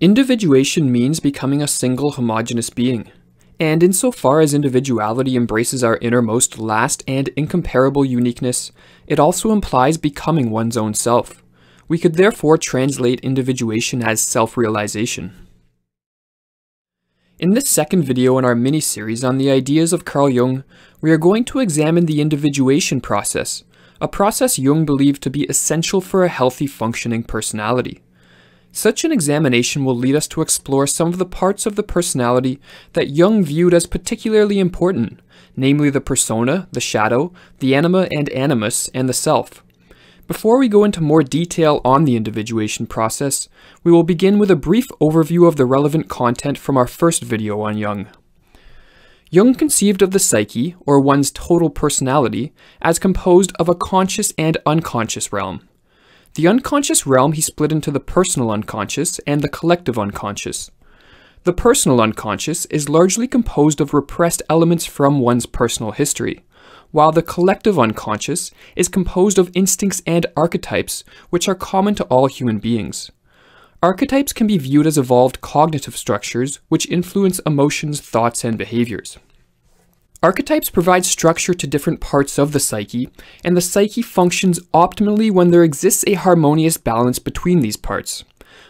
Individuation means becoming a single homogeneous being, and insofar as individuality embraces our innermost, last, and incomparable uniqueness, it also implies becoming one's own self. We could therefore translate individuation as self-realization. In this second video in our mini-series on the ideas of Carl Jung, we are going to examine the individuation process, a process Jung believed to be essential for a healthy functioning personality. Such an examination will lead us to explore some of the parts of the personality that Jung viewed as particularly important, namely the persona, the shadow, the anima and animus, and the self. Before we go into more detail on the individuation process, we will begin with a brief overview of the relevant content from our first video on Jung. Jung conceived of the psyche, or one's total personality, as composed of a conscious and unconscious realm. The unconscious realm he split into the personal unconscious and the collective unconscious. The personal unconscious is largely composed of repressed elements from one's personal history, while the collective unconscious is composed of instincts and archetypes which are common to all human beings. Archetypes can be viewed as evolved cognitive structures which influence emotions, thoughts, and behaviors. Archetypes provide structure to different parts of the psyche, and the psyche functions optimally when there exists a harmonious balance between these parts.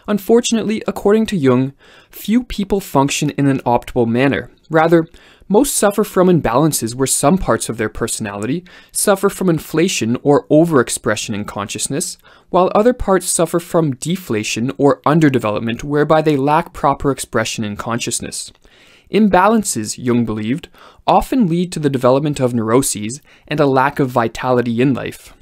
Unfortunately, according to Jung, few people function in an optimal manner. Rather, most suffer from imbalances where some parts of their personality suffer from inflation or overexpression in consciousness, while other parts suffer from deflation or underdevelopment whereby they lack proper expression in consciousness. Imbalances, Jung believed, often lead to the development of neuroses and a lack of vitality in life.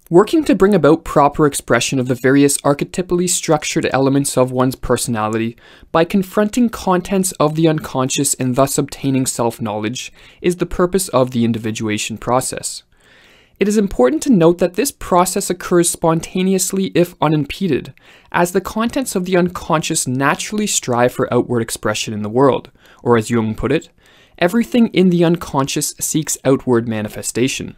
Working to bring about proper expression of the various archetypally structured elements of one's personality by confronting contents of the unconscious and thus obtaining self-knowledge is the purpose of the individuation process. It is important to note that this process occurs spontaneously if unimpeded, as the contents of the unconscious naturally strive for outward expression in the world, or as Jung put it, everything in the unconscious seeks outward manifestation.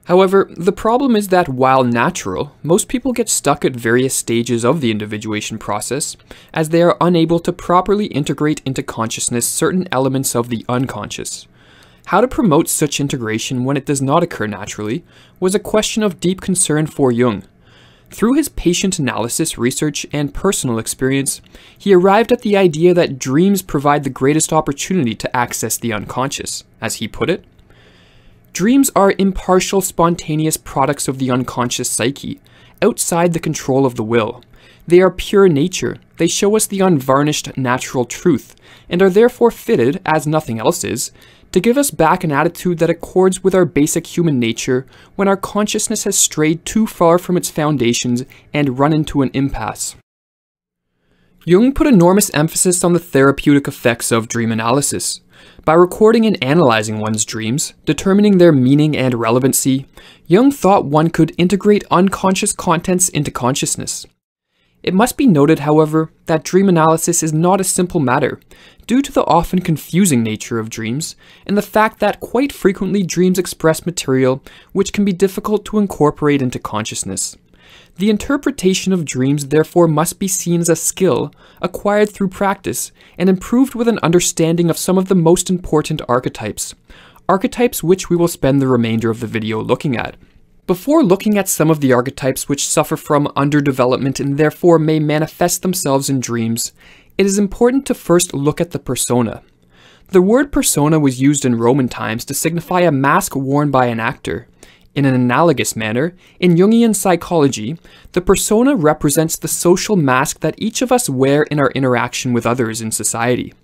However, the problem is that while natural, most people get stuck at various stages of the individuation process, as they are unable to properly integrate into consciousness certain elements of the unconscious. How to promote such integration when it does not occur naturally was a question of deep concern for Jung. Through his patient analysis, research, and personal experience, he arrived at the idea that dreams provide the greatest opportunity to access the unconscious, as he put it. Dreams are impartial, spontaneous products of the unconscious psyche, outside the control of the will. They are pure nature, they show us the unvarnished natural truth, and are therefore fitted, as nothing else is, to give us back an attitude that accords with our basic human nature when our consciousness has strayed too far from its foundations and run into an impasse. Jung put enormous emphasis on the therapeutic effects of dream analysis. By recording and analyzing one's dreams, determining their meaning and relevancy, Jung thought one could integrate unconscious contents into consciousness. It must be noted, however, that dream analysis is not a simple matter, due to the often confusing nature of dreams, and the fact that quite frequently dreams express material which can be difficult to incorporate into consciousness. The interpretation of dreams therefore must be seen as a skill acquired through practice and improved with an understanding of some of the most important archetypes, archetypes which we will spend the remainder of the video looking at. Before looking at some of the archetypes which suffer from underdevelopment and therefore may manifest themselves in dreams, it is important to first look at the persona. The word persona was used in Roman times to signify a mask worn by an actor. In an analogous manner, in Jungian psychology, the persona represents the social mask that each of us wear in our interaction with others in society.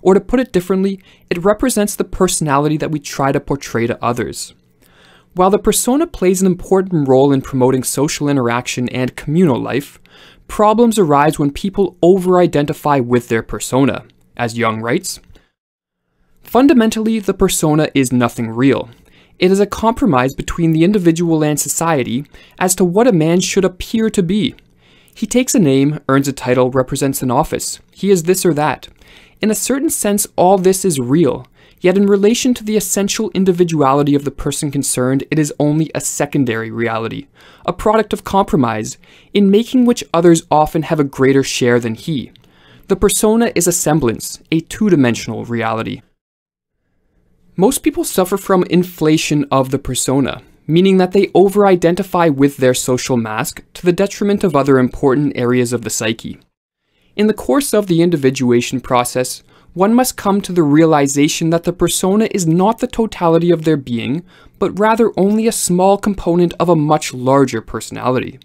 Or to put it differently, it represents the personality that we try to portray to others. While the persona plays an important role in promoting social interaction and communal life, problems arise when people over-identify with their persona. As Jung writes, fundamentally, the persona is nothing real. It is a compromise between the individual and society as to what a man should appear to be. He takes a name, earns a title, represents an office. He is this or that. In a certain sense, all this is real, Yet in relation to the essential individuality of the person concerned, it is only a secondary reality, a product of compromise, in making which others often have a greater share than he. The persona is a semblance, a two-dimensional reality. Most people suffer from inflation of the persona, meaning that they over-identify with their social mask to the detriment of other important areas of the psyche. In the course of the individuation process, one must come to the realization that the persona is not the totality of their being, but rather only a small component of a much larger personality.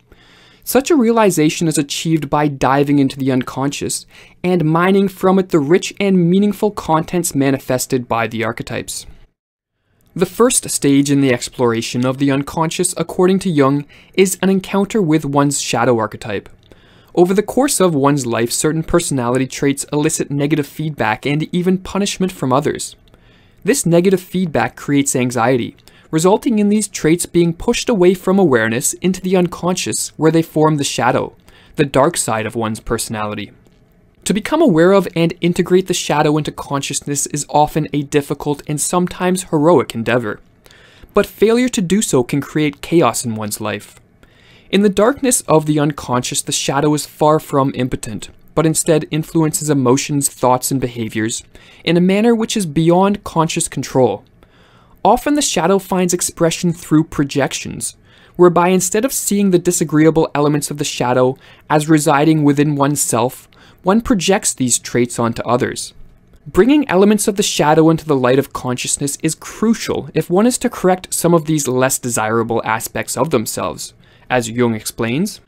Such a realization is achieved by diving into the unconscious and mining from it the rich and meaningful contents manifested by the archetypes. The first stage in the exploration of the unconscious, according to Jung, is an encounter with one's shadow archetype. Over the course of one's life, certain personality traits elicit negative feedback and even punishment from others. This negative feedback creates anxiety, resulting in these traits being pushed away from awareness into the unconscious, where they form the shadow, the dark side of one's personality. To become aware of and integrate the shadow into consciousness is often a difficult and sometimes heroic endeavor, but failure to do so can create chaos in one's life. In the darkness of the unconscious, the shadow is far from impotent, but instead influences emotions, thoughts, and behaviors in a manner which is beyond conscious control. Often the shadow finds expression through projections, whereby instead of seeing the disagreeable elements of the shadow as residing within oneself, one projects these traits onto others. Bringing elements of the shadow into the light of consciousness is crucial if one is to correct some of these less desirable aspects of themselves. As Jung explains,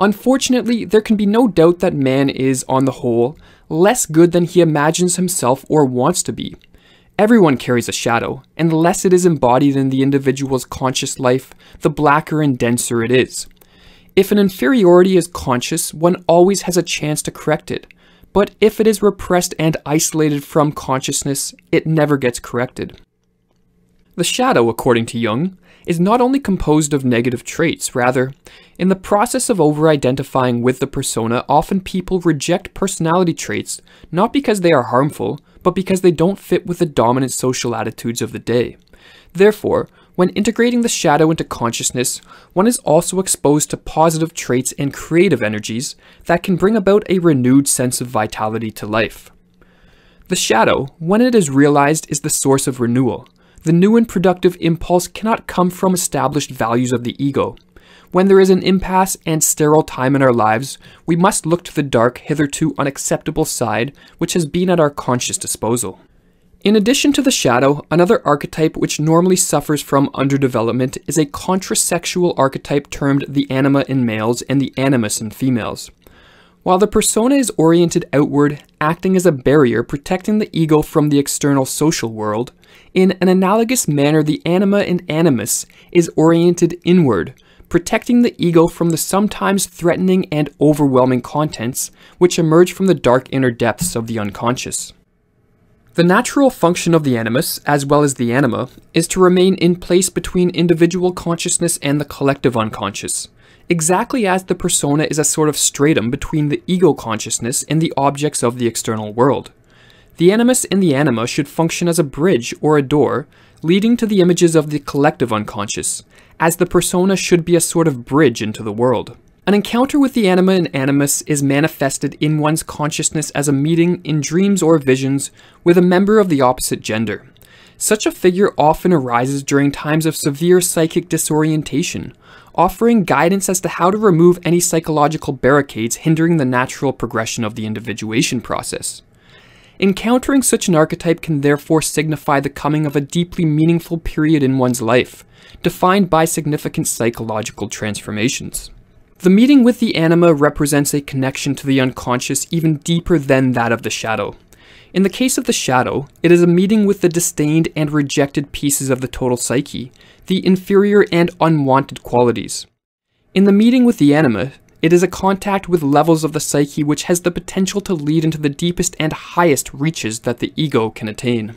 unfortunately, there can be no doubt that man is, on the whole, less good than he imagines himself or wants to be. Everyone carries a shadow, and the less it is embodied in the individual's conscious life, the blacker and denser it is. If an inferiority is conscious, one always has a chance to correct it, but if it is repressed and isolated from consciousness, it never gets corrected. The shadow, according to Jung, is not only composed of negative traits, rather, in the process of over-identifying with the persona, often people reject personality traits not because they are harmful, but because they don't fit with the dominant social attitudes of the day. Therefore, when integrating the shadow into consciousness, one is also exposed to positive traits and creative energies that can bring about a renewed sense of vitality to life. The shadow, when it is realized, is the source of renewal. The new and productive impulse cannot come from established values of the ego. When there is an impasse and sterile time in our lives, we must look to the dark, hitherto unacceptable side which has been at our conscious disposal. In addition to the shadow, another archetype which normally suffers from underdevelopment is a contrasexual archetype termed the anima in males and the animus in females. While the persona is oriented outward, acting as a barrier protecting the ego from the external social world, in an analogous manner the anima and animus is oriented inward, protecting the ego from the sometimes threatening and overwhelming contents which emerge from the dark inner depths of the unconscious. The natural function of the animus, as well as the anima, is to remain in place between individual consciousness and the collective unconscious, exactly as the persona is a sort of stratum between the ego consciousness and the objects of the external world. The animus and the anima should function as a bridge or a door leading to the images of the collective unconscious, as the persona should be a sort of bridge into the world. An encounter with the anima and animus is manifested in one's consciousness as a meeting in dreams or visions with a member of the opposite gender. Such a figure often arises during times of severe psychic disorientation, offering guidance as to how to remove any psychological barricades hindering the natural progression of the individuation process. Encountering such an archetype can therefore signify the coming of a deeply meaningful period in one's life, defined by significant psychological transformations. The meeting with the anima represents a connection to the unconscious even deeper than that of the shadow. In the case of the shadow, it is a meeting with the disdained and rejected pieces of the total psyche, the inferior and unwanted qualities. In the meeting with the anima, it is a contact with levels of the psyche which has the potential to lead into the deepest and highest reaches that the ego can attain.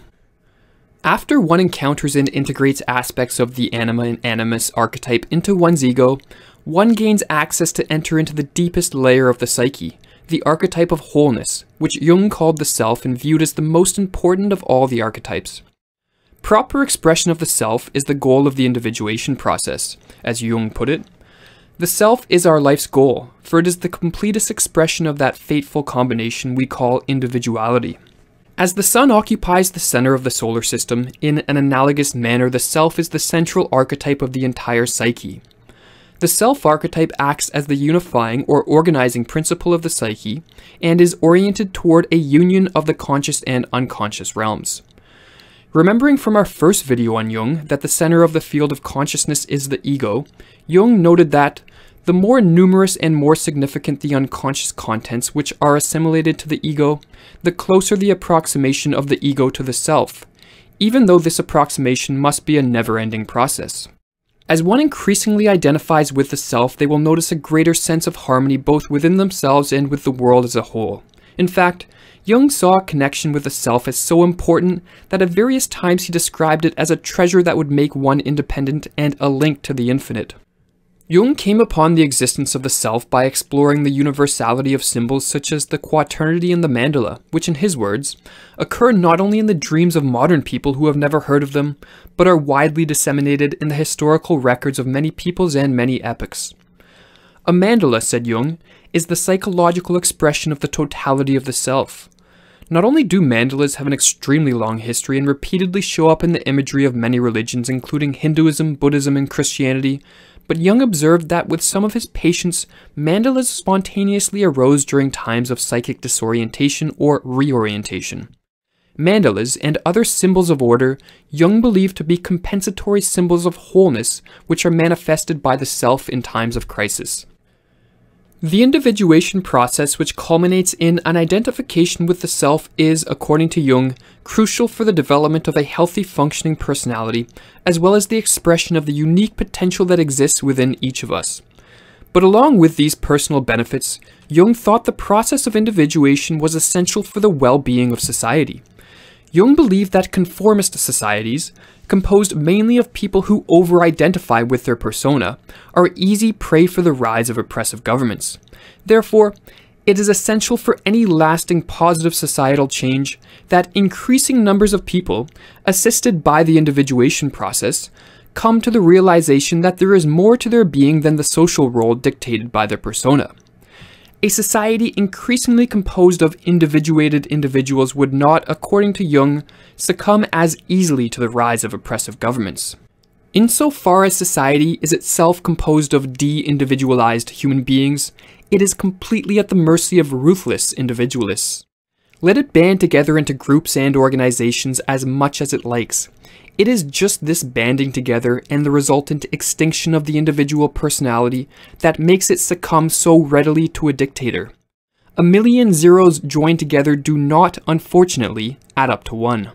After one encounters and integrates aspects of the anima and animus archetype into one's ego, one gains access to enter into the deepest layer of the psyche, the archetype of wholeness, which Jung called the self and viewed as the most important of all the archetypes. Proper expression of the self is the goal of the individuation process. As Jung put it, the self is our life's goal, for it is the completest expression of that fateful combination we call individuality. As the sun occupies the center of the solar system, in an analogous manner the self is the central archetype of the entire psyche. The self archetype acts as the unifying or organizing principle of the psyche, and is oriented toward a union of the conscious and unconscious realms. Remembering from our first video on Jung that the center of the field of consciousness is the ego, Jung noted that the more numerous and more significant the unconscious contents which are assimilated to the ego, the closer the approximation of the ego to the self, even though this approximation must be a never-ending process. As one increasingly identifies with the self, they will notice a greater sense of harmony both within themselves and with the world as a whole. In fact, Jung saw a connection with the self as so important that at various times he described it as a treasure that would make one independent and a link to the infinite. Jung came upon the existence of the self by exploring the universality of symbols such as the quaternity and the mandala, which in his words, occur not only in the dreams of modern people who have never heard of them, but are widely disseminated in the historical records of many peoples and many epochs. A mandala, said Jung, is the psychological expression of the totality of the self. Not only do mandalas have an extremely long history and repeatedly show up in the imagery of many religions including Hinduism, Buddhism, and Christianity, but Jung observed that with some of his patients, mandalas spontaneously arose during times of psychic disorientation or reorientation. Mandalas and other symbols of order, Jung believed to be compensatory symbols of wholeness which are manifested by the self in times of crisis. The individuation process, which culminates in an identification with the self, is, according to Jung, crucial for the development of a healthy functioning personality, as well as the expression of the unique potential that exists within each of us. But along with these personal benefits, Jung thought the process of individuation was essential for the well-being of society. Jung believed that conformist societies, composed mainly of people who over-identify with their persona, are easy prey for the rise of oppressive governments. Therefore, it is essential for any lasting positive societal change that increasing numbers of people, assisted by the individuation process, come to the realization that there is more to their being than the social role dictated by their persona. A society increasingly composed of individuated individuals would not, according to Jung, succumb as easily to the rise of oppressive governments. Insofar as society is itself composed of de-individualized human beings, it is completely at the mercy of ruthless individualists. Let it band together into groups and organizations as much as it likes. It is just this banding together and the resultant extinction of the individual personality that makes it succumb so readily to a dictator. A million zeros joined together do not, unfortunately, add up to one.